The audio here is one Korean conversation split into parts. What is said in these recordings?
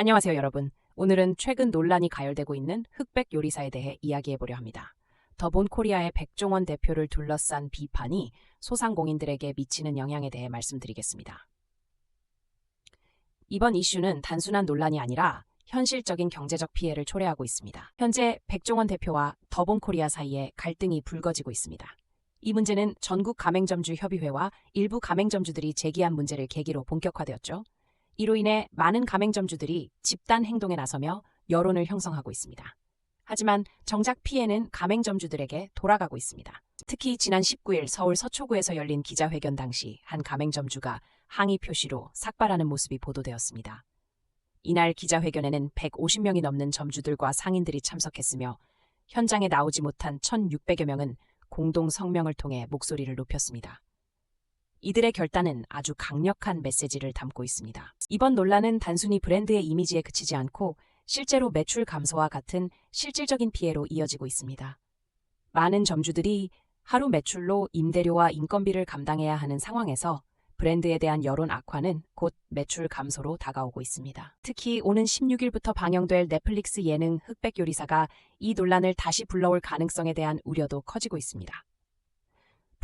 안녕하세요, 여러분. 오늘은 최근 논란이 가열되고 있는 흑백 요리사에 대해 이야기해보려 합니다. 더본 코리아의 백종원 대표를 둘러싼 비판이 소상공인들에게 미치는 영향에 대해 말씀드리겠습니다. 이번 이슈는 단순한 논란이 아니라 현실적인 경제적 피해를 초래하고 있습니다. 현재 백종원 대표와 더본 코리아 사이에 갈등이 불거지고 있습니다. 이 문제는 전국 가맹점주 협의회와 일부 가맹점주들이 제기한 문제를 계기로 본격화되었죠. 이로 인해 많은 가맹점주들이 집단 행동에 나서며 여론을 형성하고 있습니다. 하지만 정작 피해는 가맹점주들에게 돌아가고 있습니다. 특히 지난 19일 서울 서초구에서 열린 기자회견 당시 한 가맹점주가 항의 표시로 삭발하는 모습이 보도되었습니다. 이날 기자회견에는 150명이 넘는 점주들과 상인들이 참석했으며 현장에 나오지 못한 1,600여 명은 공동 성명을 통해 목소리를 높였습니다. 이들의 결단은 아주 강력한 메시지를 담고 있습니다. 이번 논란은 단순히 브랜드의 이미지에 그치지 않고 실제로 매출 감소와 같은 실질적인 피해로 이어지고 있습니다. 많은 점주들이 하루 매출로 임대료와 인건비를 감당해야 하는 상황에서 브랜드에 대한 여론 악화는 곧 매출 감소로 다가오고 있습니다. 특히 오는 16일부터 방영될 넷플릭스 예능 흑백 요리사가 이 논란을 다시 불러올 가능성에 대한 우려도 커지고 있습니다.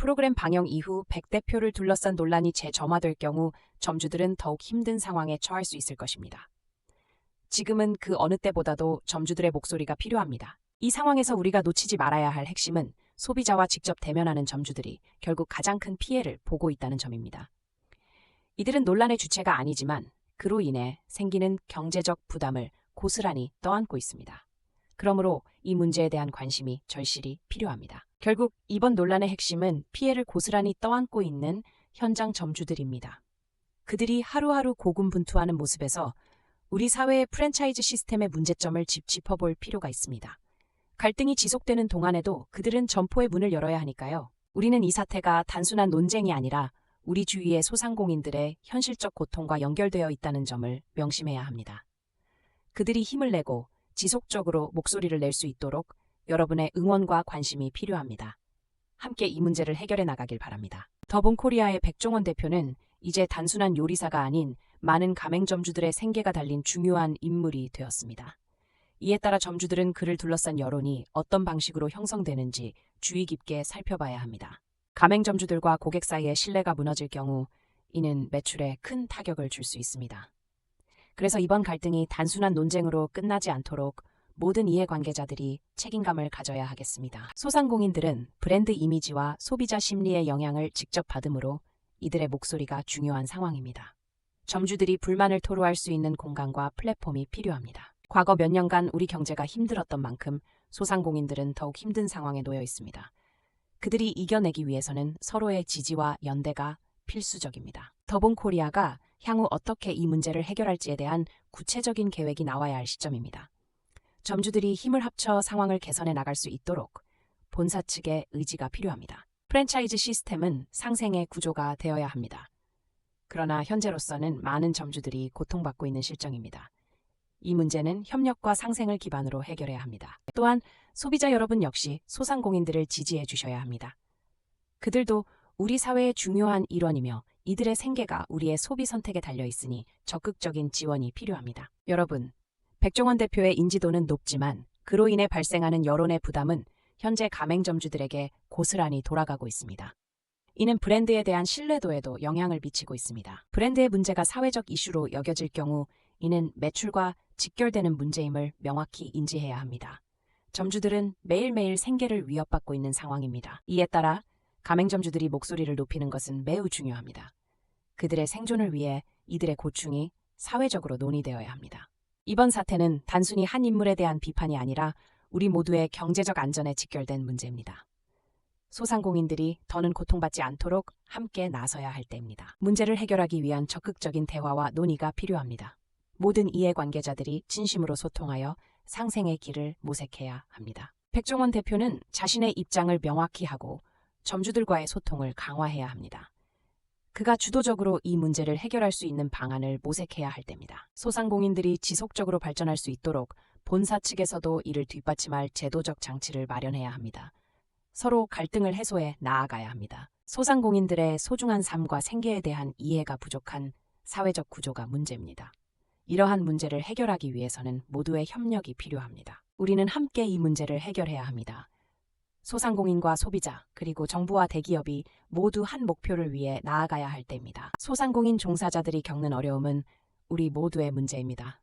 프로그램 방영 이후 백 대표를 둘러싼 논란이 재점화될 경우 점주들은 더욱 힘든 상황에 처할 수 있을 것입니다. 지금은 그 어느 때보다도 점주들의 목소리가 필요합니다. 이 상황에서 우리가 놓치지 말아야 할 핵심은 소비자와 직접 대면하는 점주들이 결국 가장 큰 피해를 보고 있다는 점입니다. 이들은 논란의 주체가 아니지만 그로 인해 생기는 경제적 부담을 고스란히 떠안고 있습니다. 그러므로 이 문제에 대한 관심이 절실히 필요합니다. 결국 이번 논란의 핵심은 피해를 고스란히 떠안고 있는 현장 점주들입니다. 그들이 하루하루 고군분투하는 모습에서 우리 사회의 프랜차이즈 시스템의 문제점을 짚어볼 필요가 있습니다. 갈등이 지속되는 동안에도 그들은 점포의 문을 열어야 하니까요. 우리는 이 사태가 단순한 논쟁이 아니라 우리 주위의 소상공인들의 현실적 고통과 연결되어 있다는 점을 명심해야 합니다. 그들이 힘을 내고 지속적으로 목소리를 낼 수 있도록 여러분의 응원과 관심이 필요합니다. 함께 이 문제를 해결해 나가길 바랍니다. 더본 코리아의 백종원 대표는 이제 단순한 요리사가 아닌 많은 가맹점주들의 생계가 달린 중요한 인물이 되었습니다. 이에 따라 점주들은 그를 둘러싼 여론이 어떤 방식으로 형성되는지 주의 깊게 살펴봐야 합니다. 가맹점주들과 고객 사이의 신뢰가 무너질 경우 이는 매출에 큰 타격을 줄 수 있습니다. 그래서 이번 갈등이 단순한 논쟁으로 끝나지 않도록 모든 이해관계자들이 책임감을 가져야 하겠습니다. 소상공인들은 브랜드 이미지와 소비자 심리의 영향을 직접 받으므로 이들의 목소리가 중요한 상황입니다. 점주들이 불만을 토로할 수 있는 공간과 플랫폼이 필요합니다. 과거 몇 년간 우리 경제가 힘들었던 만큼 소상공인들은 더욱 힘든 상황에 놓여 있습니다. 그들이 이겨내기 위해서는 서로의 지지와 연대가 필수적입니다. 더본 코리아가 향후 어떻게 이 문제를 해결할지에 대한 구체적인 계획이 나와야 할 시점입니다. 점주들이 힘을 합쳐 상황을 개선해 나갈 수 있도록 본사 측의 의지가 필요합니다. 프랜차이즈 시스템은 상생의 구조가 되어야 합니다. 그러나 현재로서는 많은 점주들이 고통받고 있는 실정입니다. 이 문제는 협력과 상생을 기반으로 해결해야 합니다. 또한 소비자 여러분 역시 소상공인들을 지지해 주셔야 합니다. 그들도 우리 사회의 중요한 일원이며 이들의 생계가 우리의 소비 선택에 달려 있으니 적극적인 지원이 필요합니다. 여러분, 백종원 대표의 인지도는 높지만 그로 인해 발생하는 여론의 부담은 현재 가맹점주들에게 고스란히 돌아가고 있습니다. 이는 브랜드에 대한 신뢰도에도 영향을 미치고 있습니다. 브랜드의 문제가 사회적 이슈로 여겨질 경우 이는 매출과 직결되는 문제임을 명확히 인지해야 합니다. 점주들은 매일매일 생계를 위협받고 있는 상황입니다. 이에 따라 가맹점주들이 목소리를 높이는 것은 매우 중요합니다. 그들의 생존을 위해 이들의 고충이 사회적으로 논의되어야 합니다. 이번 사태는 단순히 한 인물에 대한 비판이 아니라 우리 모두의 경제적 안전에 직결된 문제입니다. 소상공인들이 더는 고통받지 않도록 함께 나서야 할 때입니다. 문제를 해결하기 위한 적극적인 대화와 논의가 필요합니다. 모든 이해관계자들이 진심으로 소통하여 상생의 길을 모색해야 합니다. 백종원 대표는 자신의 입장을 명확히 하고 점주들과의 소통을 강화해야 합니다. 그가 주도적으로 이 문제를 해결할 수 있는 방안을 모색해야 할 때입니다. 소상공인들이 지속적으로 발전할 수 있도록 본사 측에서도 이를 뒷받침할 제도적 장치를 마련해야 합니다. 서로 갈등을 해소해 나아가야 합니다. 소상공인들의 소중한 삶과 생계에 대한 이해가 부족한 사회적 구조가 문제입니다. 이러한 문제를 해결하기 위해서는 모두의 협력이 필요합니다. 우리는 함께 이 문제를 해결해야 합니다. 소상공인과 소비자, 그리고 정부와 대기업이 모두 한 목표를 위해 나아가야 할 때입니다. 소상공인 종사자들이 겪는 어려움은 우리 모두의 문제입니다.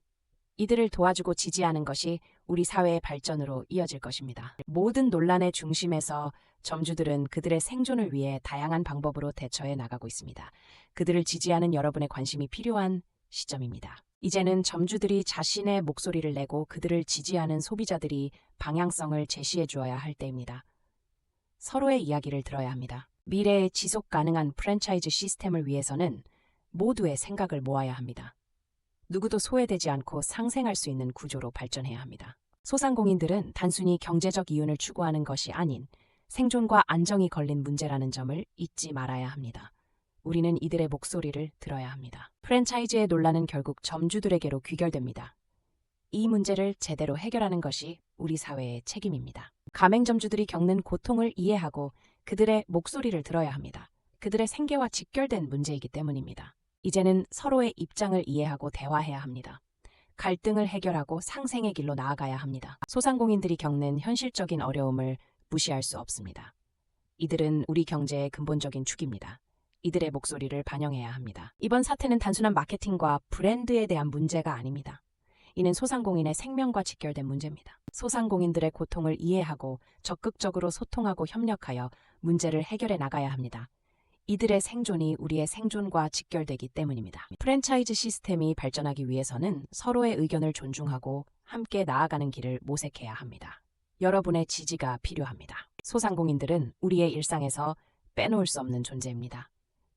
이들을 도와주고 지지하는 것이 우리 사회의 발전으로 이어질 것입니다. 모든 논란의 중심에서 점주들은 그들의 생존을 위해 다양한 방법으로 대처해 나가고 있습니다. 그들을 지지하는 여러분의 관심이 필요한 시점입니다. 이제는 점주들이 자신의 목소리를 내고 그들을 지지하는 소비자들이 방향성을 제시해 주어야 할 때입니다. 서로의 이야기를 들어야 합니다. 미래의 지속 가능한 프랜차이즈 시스템을 위해서는 모두의 생각을 모아야 합니다. 누구도 소외되지 않고 상생할 수 있는 구조로 발전해야 합니다. 소상공인들은 단순히 경제적 이윤을 추구하는 것이 아닌 생존과 안정이 걸린 문제라는 점을 잊지 말아야 합니다. 우리는 이들의 목소리를 들어야 합니다. 프랜차이즈의 논란은 결국 점주들에게로 귀결됩니다. 이 문제를 제대로 해결하는 것이 우리 사회의 책임입니다. 가맹점주들이 겪는 고통을 이해하고 그들의 목소리를 들어야 합니다. 그들의 생계와 직결된 문제이기 때문입니다. 이제는 서로의 입장을 이해하고 대화해야 합니다. 갈등을 해결하고 상생의 길로 나아가야 합니다. 소상공인들이 겪는 현실적인 어려움을 무시할 수 없습니다. 이들은 우리 경제의 근본적인 축입니다. 이들의 목소리를 반영해야 합니다. 이번 사태는 단순한 마케팅과 브랜드에 대한 문제가 아닙니다. 이는 소상공인의 생명과 직결된 문제입니다. 소상공인들의 고통을 이해하고 적극적으로 소통하고 협력하여 문제를 해결해 나가야 합니다. 이들의 생존이 우리의 생존과 직결되기 때문입니다. 프랜차이즈 시스템이 발전하기 위해서는 서로의 의견을 존중하고 함께 나아가는 길을 모색해야 합니다. 여러분의 지지가 필요합니다. 소상공인들은 우리의 일상에서 빼놓을 수 없는 존재입니다.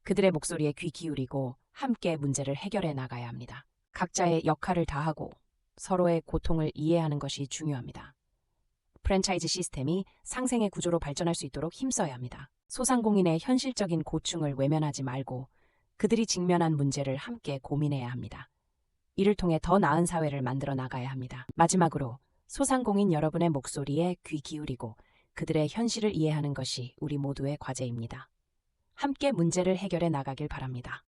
그들의 목소리에 귀 기울이고 함께 문제를 해결해 나가야 합니다. 각자의 역할을 다하고 서로의 고통을 이해하는 것이 중요합니다. 프랜차이즈 시스템이 상생의 구조로 발전할 수 있도록 힘써야 합니다. 소상공인의 현실적인 고충을 외면하지 말고 그들이 직면한 문제를 함께 고민해야 합니다. 이를 통해 더 나은 사회를 만들어 나가야 합니다. 마지막으로 소상공인 여러분의 목소리에 귀 기울이고 그들의 현실을 이해하는 것이 우리 모두의 과제입니다. 함께 문제를 해결해 나가길 바랍니다.